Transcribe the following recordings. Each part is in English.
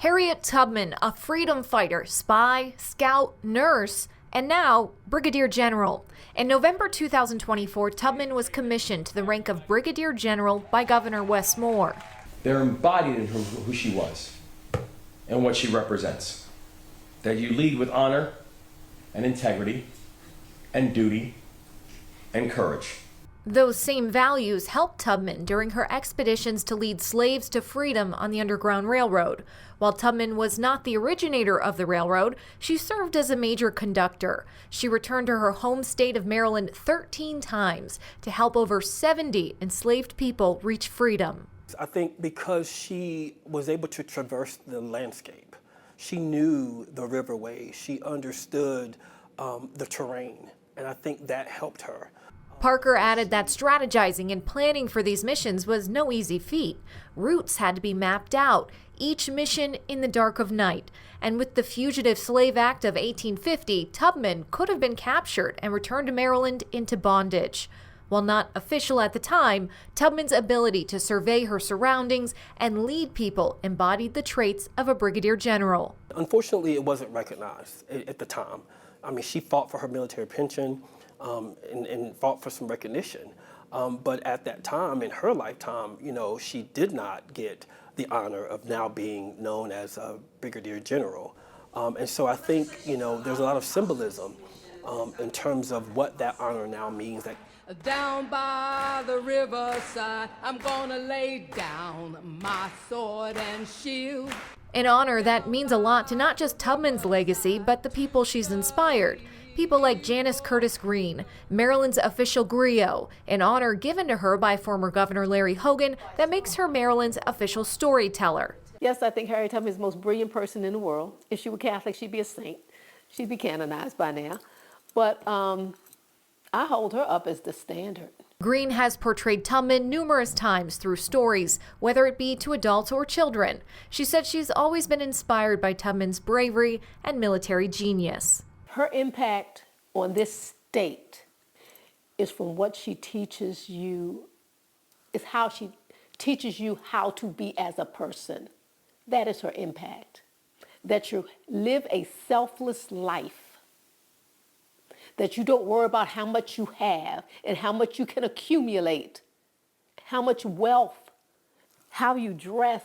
Harriet Tubman, a freedom fighter, spy, scout, nurse, and now Brigadier General. In November 2024, Tubman was commissioned to the rank of Brigadier General by Governor Wes Moore. They're embodied in who she was and what she represents. That you lead with honor and integrity and duty and courage. Those same values helped Tubman during her expeditions to lead slaves to freedom on the Underground Railroad. While Tubman was not the originator of the railroad, she served as a major conductor. She returned to her home state of Maryland 13 times to help over 70 enslaved people reach freedom. I think because she was able to traverse the landscape, she knew the riverways, she understood the terrain, and I think that helped her. Parker added that strategizing and planning for these missions was no easy feat. Routes had to be mapped out, each mission in the dark of night. And with the Fugitive Slave Act of 1850, Tubman could have been captured and returned to Maryland into bondage. While not official at the time, Tubman's ability to survey her surroundings and lead people embodied the traits of a brigadier general. Unfortunately, it wasn't recognized at the time. I mean, she fought for her military pension and fought for some recognition. But at that time, in her lifetime, she did not get the honor of now being known as a brigadier general. And so I think, there's a lot of symbolism in terms of what that honor now means. Down by the riverside, I'm gonna lay down my sword and shield. An honor that means a lot to not just Tubman's legacy, but the people she's inspired. People like Janice Curtis Green, Maryland's official griot, an honor given to her by former Governor Larry Hogan that makes her Maryland's official storyteller. Yes, I think Harriet Tubman is the most brilliant person in the world. If she were Catholic, she'd be a saint. She'd be canonized by now. But I hold her up as the standard. Green has portrayed Tubman numerous times through stories, whether it be to adults or children. She said she's always been inspired by Tubman's bravery and military genius. Her impact on this state is from what she teaches you, is how she teaches you how to be as a person. That is her impact. That you live a selfless life. That you don't worry about how much you have and how much you can accumulate, how much wealth, how you dress.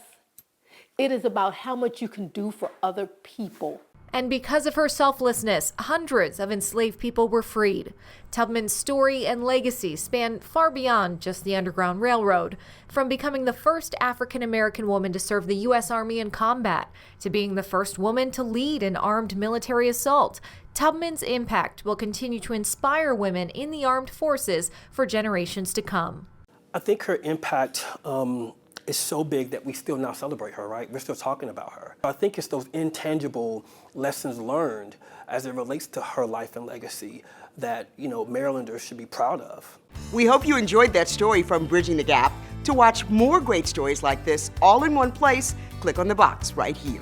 It is about how much you can do for other people. And because of her selflessness, hundreds of enslaved people were freed. Tubman's story and legacy span far beyond just the Underground Railroad, from becoming the first African-American woman to serve the U.S. Army in combat, to being the first woman to lead an armed military assault. Tubman's impact will continue to inspire women in the armed forces for generations to come. I think her impact is so big that we still now celebrate her, right? We're still talking about her. I think it's those intangible lessons learned as it relates to her life and legacy that, Marylanders should be proud of. We hope you enjoyed that story from Bridging the Gap. To watch more great stories like this all in one place, click on the box right here.